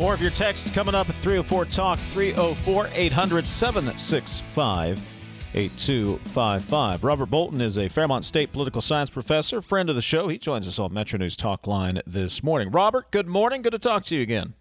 More of your text coming up at 304 Talk, 304-800-765-8255. Robert Bolton is a Fairmont State political science professor, friend of the show. He joins us on Metro News Talkline this morning. Robert, good morning. Good to talk to you again.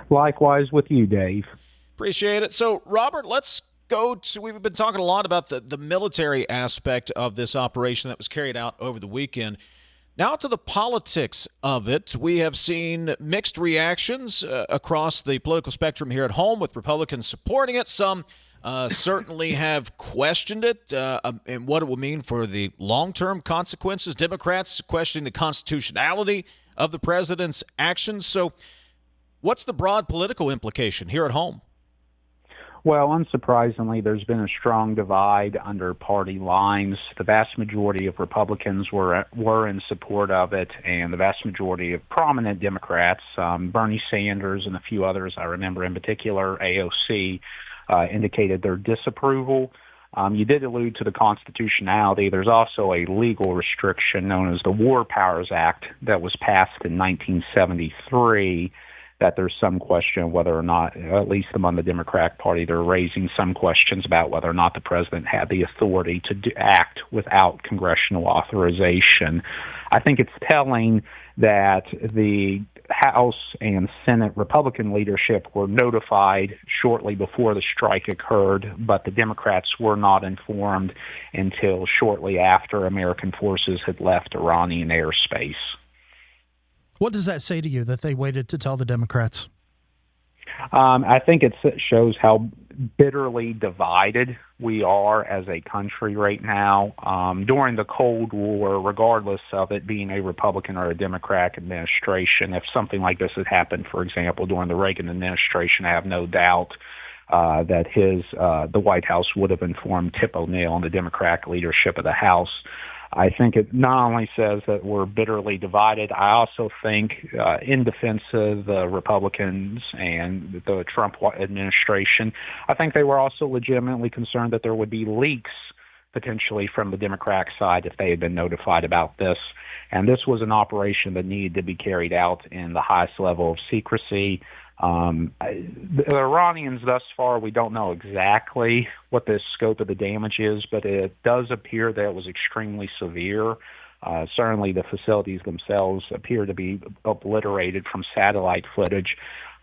Likewise with you, Dave. Appreciate it. So, Robert, let's go to, we've been talking a lot about the military aspect of this operation that was carried out over the weekend. Now to the politics of it. We have seen mixed reactions across the political spectrum here at home, with Republicans supporting it. Some certainly have questioned it and what it will mean for the long-term consequences. Democrats questioning the constitutionality of the president's actions. So what's the broad political implication here at home? Well, unsurprisingly, there's been a strong divide under party lines. The vast majority of Republicans were in support of it, and the vast majority of prominent Democrats, Bernie Sanders and a few others I remember in particular, AOC, indicated their disapproval. You did allude to the constitutionality. There's also a legal restriction known as the War Powers Act that was passed in 1973, that there's some question whether or not, at least among the Democratic Party, they're raising some questions about whether or not the president had the authority to act without congressional authorization. I think it's telling that the House and Senate Republican leadership were notified shortly before the strike occurred, but the Democrats were not informed until shortly after American forces had left Iranian airspace. What does that say to you that they waited to tell the Democrats? I think it shows how bitterly divided we are as a country right now. During the Cold War, regardless of it being a Republican or a Democratic administration, if something like this had happened, for example, during the Reagan administration, I have no doubt that the White House would have informed Tip O'Neill and the Democratic leadership of the House. I think it not only says that we're bitterly divided, I also think in defense of the Republicans and the Trump administration, I think they were also legitimately concerned that there would be leaks potentially from the Democratic side if they had been notified about this. And this was an operation that needed to be carried out in the highest level of secrecy. The Iranians, thus far, we don't know exactly what the scope of the damage is, but it does appear that it was extremely severe. Certainly the facilities themselves appear to be obliterated from satellite footage.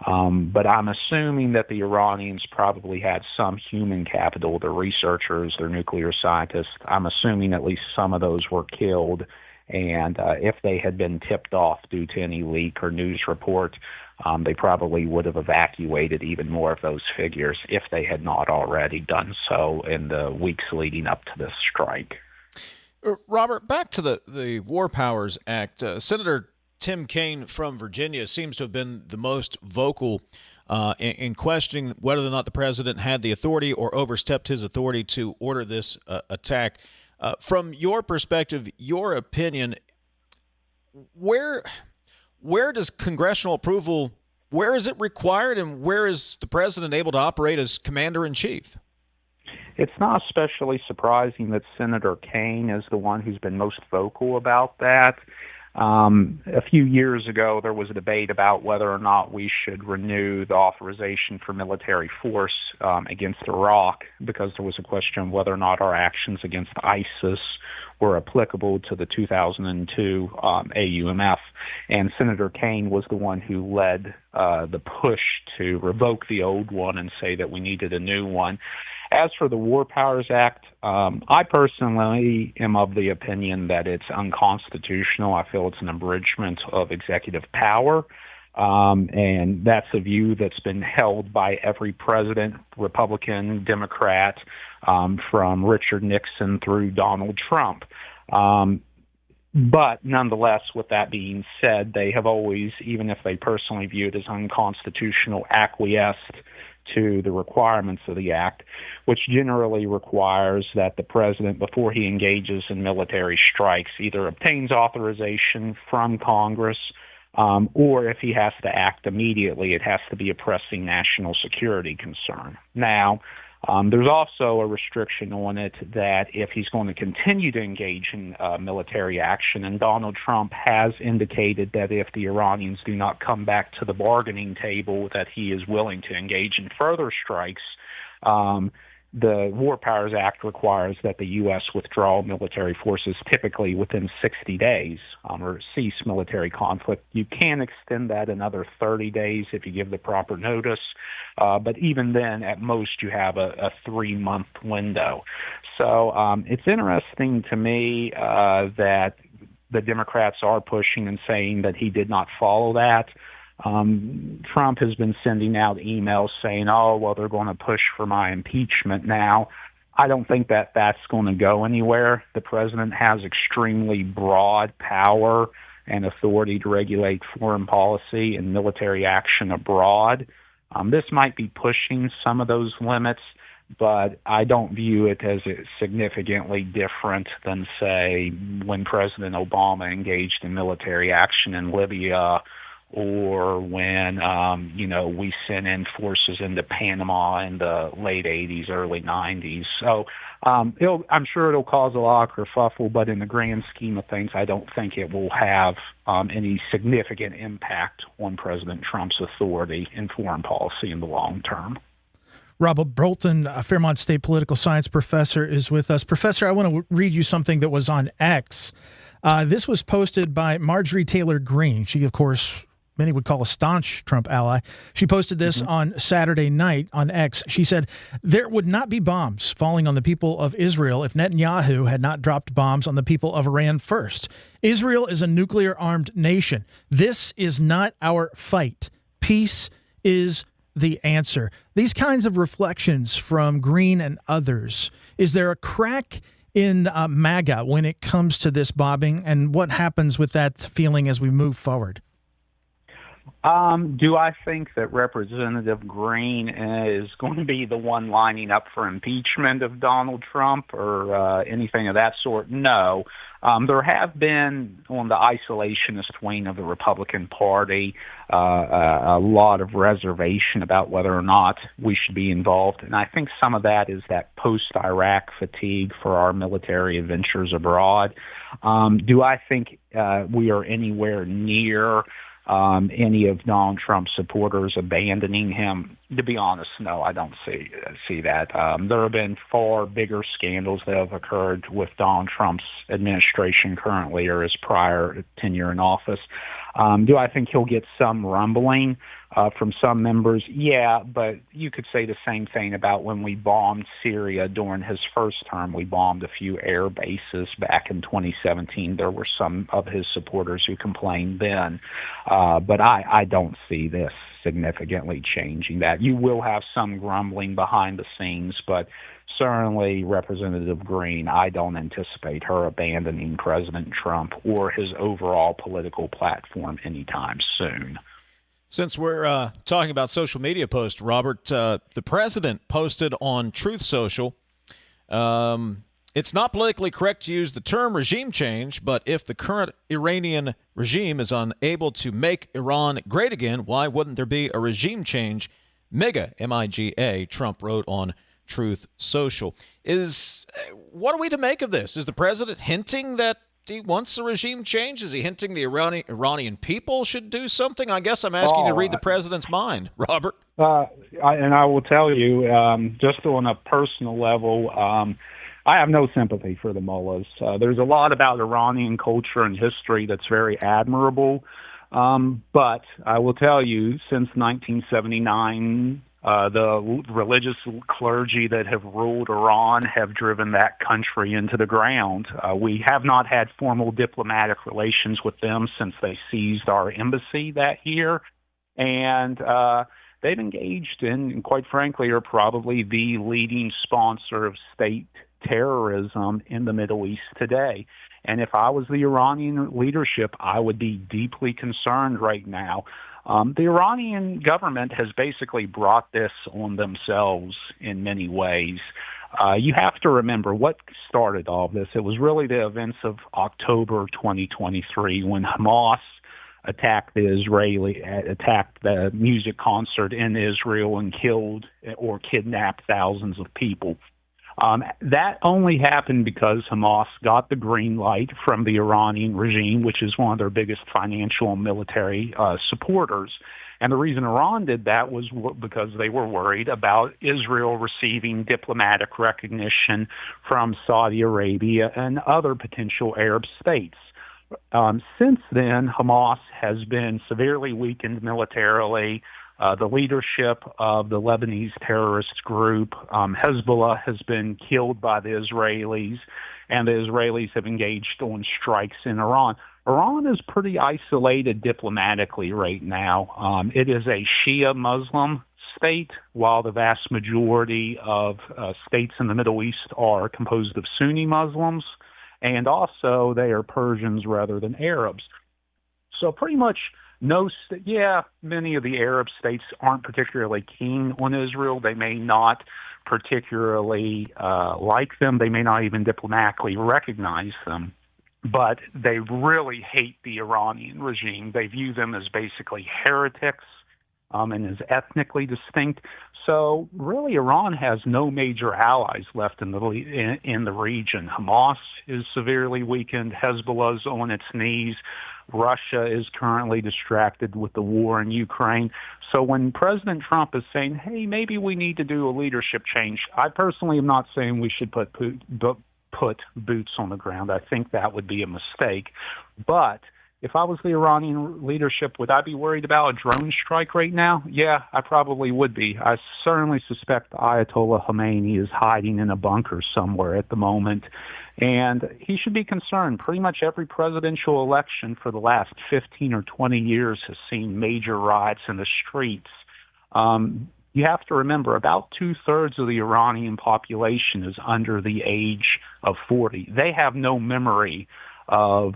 But I'm assuming that the Iranians probably had some human capital, their researchers, their nuclear scientists. I'm assuming at least some of those were killed. And if they had been tipped off due to any leak or news report, they probably would have evacuated even more of those figures if they had not already done so in the weeks leading up to this strike. Robert, back to the War Powers Act. Senator Tim Kaine from Virginia seems to have been the most vocal in questioning whether or not the president had the authority or overstepped his authority to order this attack. From your perspective, your opinion, where does congressional approval, where is it required, and where is the president able to operate as commander-in-chief? It's not especially surprising that Senator Kaine is the one who's been most vocal about that. A few years ago, there was a debate about whether or not we should renew the authorization for military force against Iraq, because there was a question of whether or not our actions against ISIS were applicable to the 2002 AUMF. And Senator Kaine was the one who led the push to revoke the old one and say that we needed a new one. As for the War Powers Act, I personally am of the opinion that it's unconstitutional. I feel it's an abridgment of executive power, and that's a view that's been held by every president, Republican, Democrat, from Richard Nixon through Donald Trump. But nonetheless, with that being said, they have always, even if they personally view it as unconstitutional, acquiesced to the requirements of the act, which generally requires that the president, before he engages in military strikes, either obtains authorization from Congress, or if he has to act immediately, it has to be a pressing national security concern. Now, There's also a restriction on it that if he's going to continue to engage in military action, and Donald Trump has indicated that if the Iranians do not come back to the bargaining table, that he is willing to engage in further strikes. The War Powers Act requires that the U.S. withdraw military forces typically within 60 days or cease military conflict. You can extend that another 30 days if you give the proper notice, but even then, at most, you have a 3-month window. So it's interesting to me that the Democrats are pushing and saying that he did not follow that. Trump has been sending out emails saying, oh, well, they're going to push for my impeachment now. I don't think that that's going to go anywhere. The president has extremely broad power and authority to regulate foreign policy and military action abroad. This might be pushing some of those limits, but I don't view it as significantly different than, say, when President Obama engaged in military action in Libya, or when, we sent in forces into Panama in the late 80s, early 90s. So I'm sure it'll cause a lot of kerfuffle, but in the grand scheme of things, I don't think it will have any significant impact on President Trump's authority in foreign policy in the long term. Robert Bolton, a Fairmont State political science professor, is with us. Professor, I want to read you something that was on X. This was posted by Marjorie Taylor Greene. She, of course, many would call a staunch Trump ally. She posted this on Saturday night on X. She said, there would not be bombs falling on the people of Israel if Netanyahu had not dropped bombs on the people of Iran first. Israel is a nuclear-armed nation. This is not our fight. Peace is the answer. These kinds of reflections from Greene and others, is there a crack in MAGA when it comes to this bombing, and what happens with that feeling as we move forward? Do I think that Representative Greene is going to be the one lining up for impeachment of Donald Trump or anything of that sort? No. There have been, on the isolationist wing of the Republican Party, a lot of reservation about whether or not we should be involved. And I think some of that is that post-Iraq fatigue for our military adventures abroad. Do I think we are anywhere near any of Donald Trump's supporters abandoning him? To be honest, no, I don't see that. There have been far bigger scandals that have occurred with Donald Trump's administration currently or his prior tenure in office. Do I think he'll get some rumbling from some members? Yeah, but you could say the same thing about when we bombed Syria during his first term. We bombed a few air bases back in 2017. There were some of his supporters who complained then. But I don't see this significantly changing that. You will have some grumbling behind the scenes, but certainly Representative Greene, I don't anticipate her abandoning President Trump or his overall political platform anytime soon. Since we're talking about social media posts, Robert, the president posted on Truth Social, it's not politically correct to use the term regime change, but if the current Iranian regime is unable to make Iran great again, why wouldn't there be a regime change? MIGA, M-I-G-A, Trump wrote on Truth Social. What are we to make of this? Is the president hinting that he wants a regime change? Is he hinting the Iranian people should do something? I guess I'm asking you to read the president's mind, Robert. And I will tell you, just on a personal level, I have no sympathy for the mullahs. There's a lot about Iranian culture and history that's very admirable. But I will tell you, since 1979, the religious clergy that have ruled Iran have driven that country into the ground. We have not had formal diplomatic relations with them since they seized our embassy that year. And they've engaged in, and quite frankly, are probably the leading sponsor of state terrorism in the Middle East today. And if I was the Iranian leadership, I would be deeply concerned right now. The Iranian government has basically brought this on themselves in many ways. You have to remember what started all of this. It was really the events of October 2023 when Hamas attacked the music concert in Israel and killed or kidnapped thousands of people. That only happened because Hamas got the green light from the Iranian regime, which is one of their biggest financial and military supporters. And the reason Iran did that was because they were worried about Israel receiving diplomatic recognition from Saudi Arabia and other potential Arab states. Since then, Hamas has been severely weakened militarily. The leadership of the Lebanese terrorist group, Hezbollah, has been killed by the Israelis, and the Israelis have engaged on strikes in Iran. Iran is pretty isolated diplomatically right now. It is a Shia Muslim state, while the vast majority of states in the Middle East are composed of Sunni Muslims, and also they are Persians rather than Arabs. So pretty much many of the Arab states aren't particularly keen on Israel. They may not particularly like them. They may not even diplomatically recognize them. But they really hate the Iranian regime. They view them as basically heretics and as ethnically distinct. So really, Iran has no major allies left in the region. Hamas is severely weakened. Hezbollah's on its knees. Russia is currently distracted with the war in Ukraine. So when President Trump is saying, hey, maybe we need to do a leadership change, I personally am not saying we should put boots on the ground. I think that would be a mistake. But if I was the Iranian leadership, would I be worried about a drone strike right now? Yeah, I probably would be. I certainly suspect Ayatollah Khomeini is hiding in a bunker somewhere at the moment, and he should be concerned. Pretty much every presidential election for the last 15 or 20 years has seen major riots in the streets. You have to remember, about 2/3 of the Iranian population is under the age of 40. They have no memory of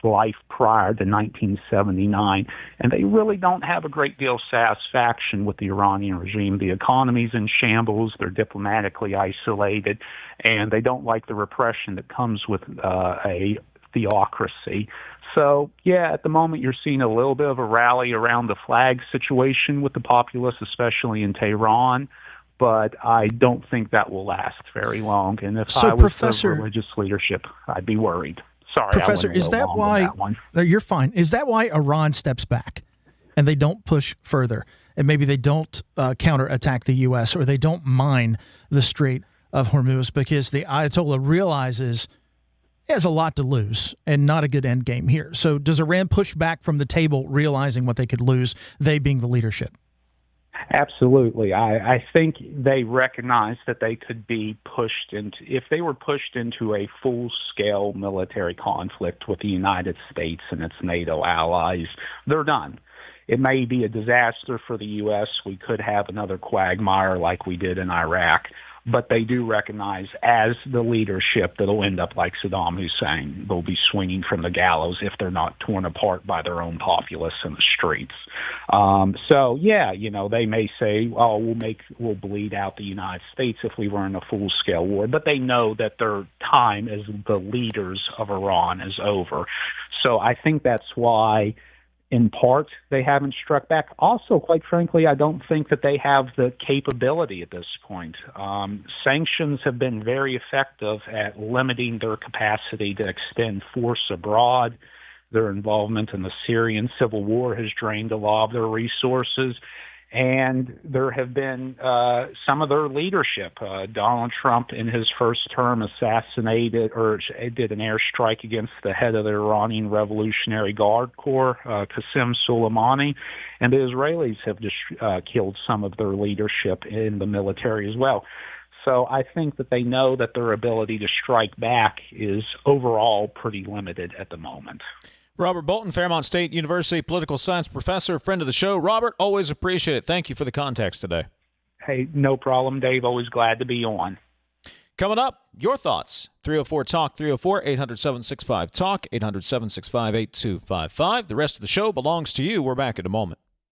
life prior to 1979, and they really don't have a great deal of satisfaction with the Iranian regime. The economy's in shambles, they're diplomatically isolated, and they don't like the repression that comes with a theocracy. So, yeah, at the moment you're seeing a little bit of a rally around the flag situation with the populace, especially in Tehran, but I don't think that will last very long. And if I was the religious leadership, I'd be worried. Sorry, Professor, is that why you're fine? Is that why Iran steps back and they don't push further, and maybe they don't counterattack the U.S. or they don't mine the Strait of Hormuz, because the Ayatollah realizes he has a lot to lose and not a good end game here? So does Iran push back from the table, realizing what they could lose, they being the leadership? Absolutely. I think they recognize that they could be pushed into, if they were pushed into a full-scale military conflict with the United States and its NATO allies, they're done. It may be a disaster for the U.S. We could have another quagmire like we did in Iraq, but they do recognize, as the leadership, that it'll end up like Saddam Hussein. They'll be swinging from the gallows if they're not torn apart by their own populace in the streets. So, yeah, they may say, oh, we'll bleed out the United States if we were in a full-scale war, but they know that their time as the leaders of Iran is over. So I think that's why, in part, they haven't struck back. Also, quite frankly, I don't think that they have the capability at this point. Sanctions have been very effective at limiting their capacity to extend force abroad. Their involvement in the Syrian civil war has drained a lot of their resources. And there have been some of their leadership. Donald Trump, in his first term, assassinated or did an airstrike against the head of the Iranian Revolutionary Guard Corps, Qasem Soleimani, and the Israelis have just killed some of their leadership in the military as well. So I think that they know that their ability to strike back is overall pretty limited at the moment. Robert Bolton, Fairmont State University political science professor, friend of the show. Robert, always appreciate it. Thank you for the context today. Hey, no problem, Dave. Always glad to be on. Coming up, your thoughts. 304-TALK, 304-800-765-TALK, 800-765-8255. The rest of the show belongs to you. We're back in a moment.